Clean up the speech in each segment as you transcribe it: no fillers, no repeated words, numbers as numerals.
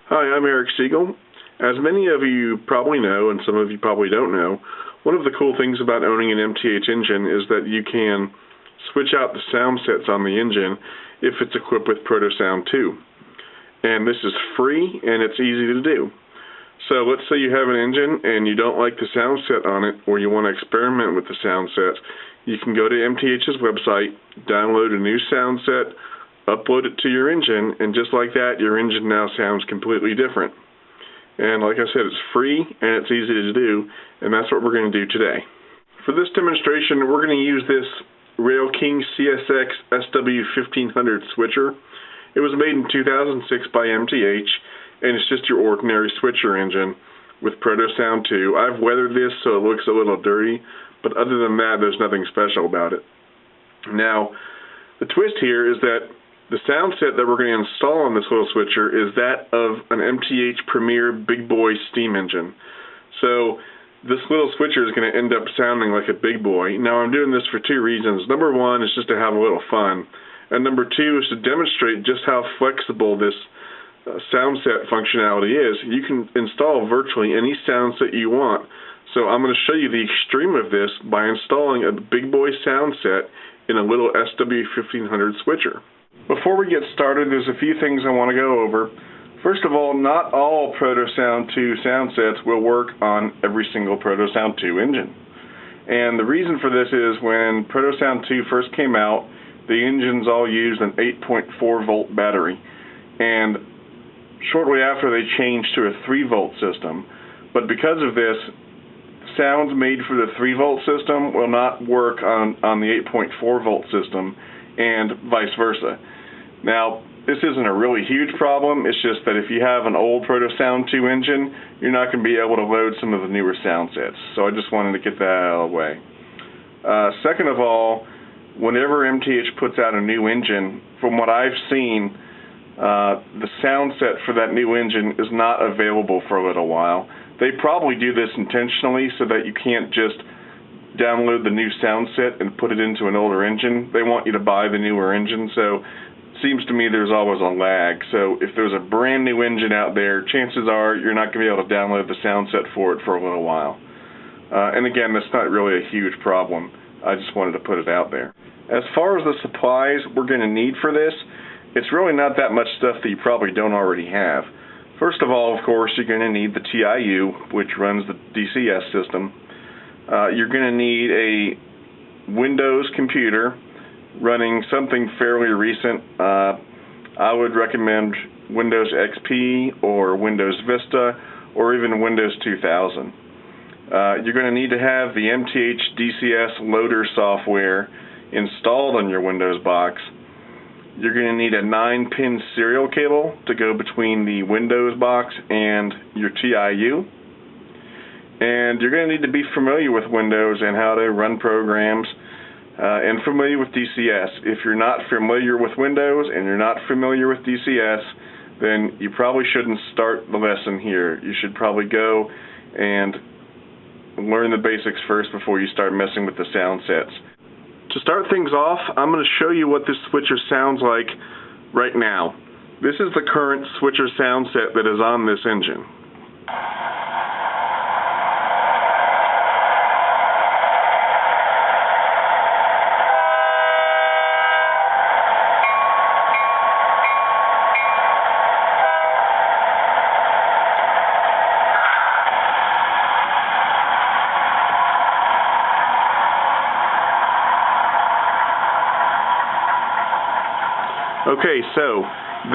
Hi, I'm Eric Siegel. As many of you probably know, and some of you probably don't know, one of the cool things about owning an MTH engine is that you can switch out the sound sets on the engine if it's equipped with Proto Sound 2. And this is free and it's easy to do. So let's say you have an engine and you don't like the sound set on it, or you want to experiment with the sound sets. You can go to MTH's website, download a new sound set, upload it to your engine, and just like that, your engine now sounds completely different. And like I said, it's free and it's easy to do, and that's what we're going to do today. For this demonstration, we're going to use this Rail King CSX SW1500 switcher. It was made in 2006 by MTH, and it's just your ordinary switcher engine with Proto Sound 2. I've weathered this so it looks a little dirty, but other than that, there's nothing special about it. Now, the twist here is that the sound set that we're going to install on this little switcher is that of an MTH Premier Big Boy steam engine. So this little switcher is going to end up sounding like a big boy. Now I'm doing this for two reasons. Number one is just to have a little fun. And number two is to demonstrate just how flexible this sound set functionality is. You can install virtually any sound set you want. So I'm going to show you the extreme of this by installing a big boy sound set in a little SW1500 switcher. Before we get started, there's a few things I want to go over. First of all, not all Proto Sound 2 sound sets will work on every single Proto Sound 2 engine. And the reason for this is when Proto Sound 2 first came out, the engines all used an 8.4 volt battery. And shortly after, they changed to a 3 volt system. But because of this, sounds made for the 3 volt system will not work on the 8.4 volt system, and vice versa. Now, this isn't a really huge problem. It's just that if you have an old Proto Sound 2 engine, you're not going to be able to load some of the newer sound sets. So I just wanted to get that out of the way. Second of all, whenever MTH puts out a new engine, from what I've seen, the sound set for that new engine is not available for a little while. They probably do this intentionally so that you can't just download the new sound set and put it into an older engine. They want you to buy the newer engine, so it seems to me there's always a lag. So if there's a brand new engine out there, chances are you're not going to be able to download the sound set for it for a little while. And again, that's not really a huge problem. I just wanted to put it out there. As far as the supplies we're going to need for this, it's really not that much stuff that you probably don't already have. First of all, of course, you're going to need the TIU, which runs the DCS system. You're going to need a Windows computer running something fairly recent. I would recommend Windows XP or Windows Vista or even Windows 2000. You're going to need to have the MTH DCS loader software installed on your Windows box. You're going to need a 9-pin serial cable to go between the Windows box and your TIU. And you're going to need to be familiar with Windows and how to run programs, and familiar with DCS. If you're not familiar with Windows and you're not familiar with DCS, then you probably shouldn't start the lesson here. You should probably go and learn the basics first before you start messing with the sound sets. To start things off, I'm going to show you what this switcher sounds like right now. This is the current switcher sound set that is on this engine. Okay, so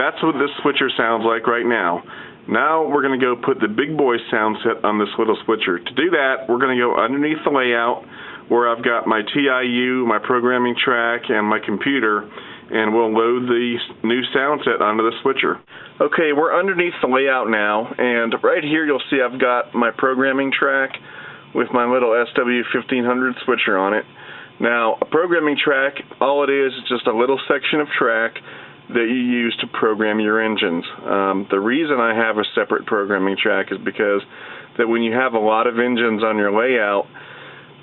that's what this switcher sounds like right now. Now we're going to go put the big boy sound set on this little switcher. To do that, we're going to go underneath the layout where I've got my TIU, my programming track, and my computer, and we'll load the new sound set onto the switcher. Okay, we're underneath the layout now, and right here you'll see I've got my programming track with my little SW1500 switcher on it. Now, a programming track, all it is just a little section of track that you use to program your engines. The reason I have a separate programming track is because that when you have a lot of engines on your layout,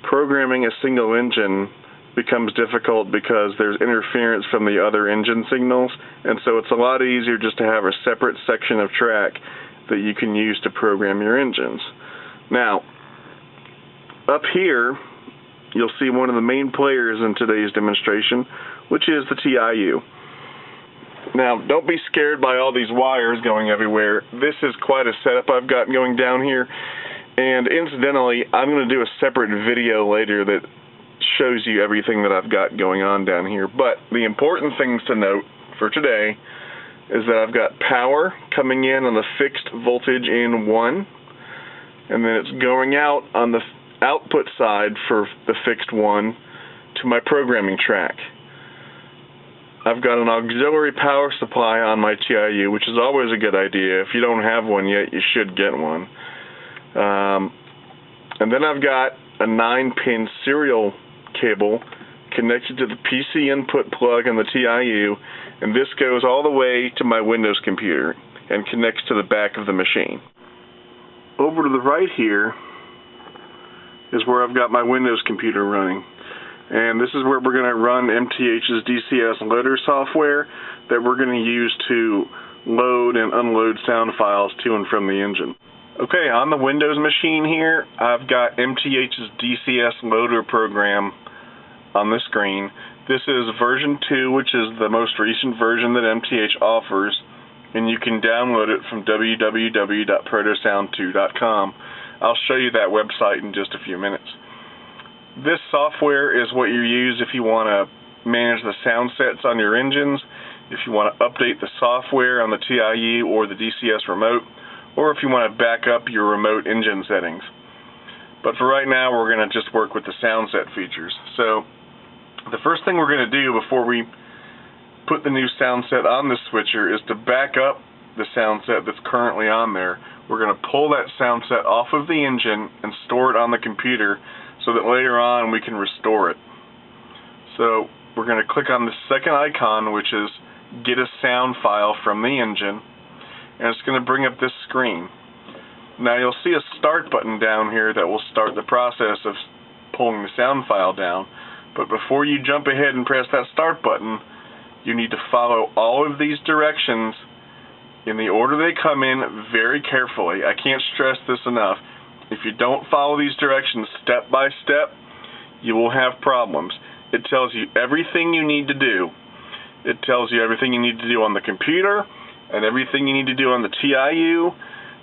programming a single engine becomes difficult because there's interference from the other engine signals, and so it's a lot easier just to have a separate section of track that you can use to program your engines. Now, up here, you'll see one of the main players in today's demonstration, which is the TIU. Now, don't be scared by all these wires going everywhere. This is quite a setup I've got going down here, and incidentally, I'm going to do a separate video later that shows you everything that I've got going on down here. But the important things to note for today is that I've got power coming in on the fixed voltage in 1, and then it's going out on the output side for the fixed 1 to my programming track. I've got an auxiliary power supply on my TIU, which is always a good idea. If you don't have one yet, you should get one. And then I've got a 9-pin serial cable connected to the PC input plug on the TIU, and this goes all the way to my Windows computer and connects to the back of the machine. Over to the right here is where I've got my Windows computer running. And this is where we're going to run MTH's DCS loader software that we're going to use to load and unload sound files to and from the engine. Okay, on the Windows machine here, I've got MTH's DCS loader program on the screen. This is version 2, which is the most recent version that MTH offers, and you can download it from www.protosound2.com. I'll show you that website in just a few minutes. This software is what you use if you want to manage the sound sets on your engines, if you want to update the software on the TIU or the DCS remote, or if you want to back up your remote engine settings. But for right now, we're going to just work with the sound set features. So the first thing we're going to do before we put the new sound set on the switcher is to back up the sound set that's currently on there. We're going to pull that sound set off of the engine and store it on the computer so that later on we can restore it. So we're going to click on the second icon, which is Get a Sound File from the Engine, and it's going to bring up this screen. Now you'll see a Start button down here that will start the process of pulling the sound file down, but before you jump ahead and press that Start button, you need to follow all of these directions in the order they come in very carefully. I can't stress this enough. If you don't follow these directions step by step, you will have problems. It tells you everything you need to do. It tells you everything you need to do on the computer and everything you need to do on the TIU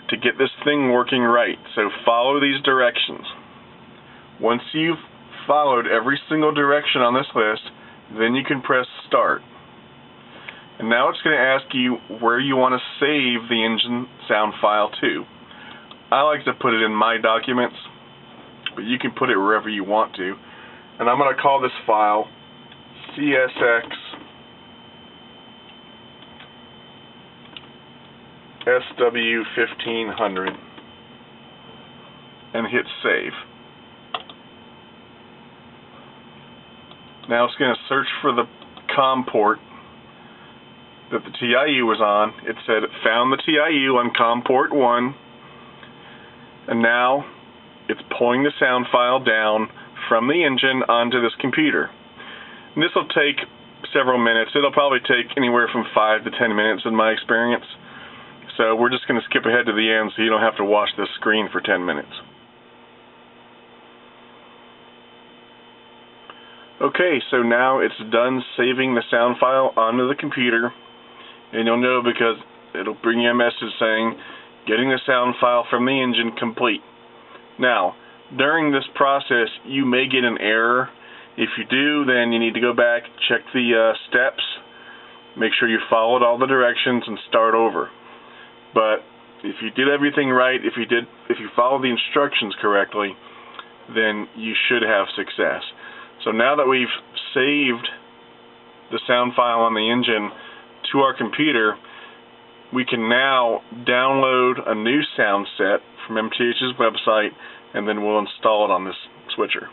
to get this thing working right. So follow these directions. Once you've followed every single direction on this list, then you can press Start. And now it's going to ask you where you want to save the engine sound file to. I like to put it in My Documents, but you can put it wherever you want to. And I'm going to call this file CSX SW1500 and hit Save. Now it's going to search for the COM port that the TIU was on. It said it found the TIU on COM port 1, and now it's pulling the sound file down from the engine onto this computer. And this will take several minutes. It'll probably take anywhere from 5 to 10 minutes in my experience. So we're just going to skip ahead to the end so you don't have to watch this screen for 10 minutes. Okay, so now it's done saving the sound file onto the computer, and you'll know because it'll bring you a message saying getting the sound file from the engine complete. Now, during this process, you may get an error. If you do, then you need to go back, check the steps, make sure you followed all the directions, and start over. But if you did everything right, if you followed the instructions correctly, then you should have success. So now that we've saved the sound file on the engine to our computer, we can now download a new sound set from MTH's website, and then we'll install it on this switcher.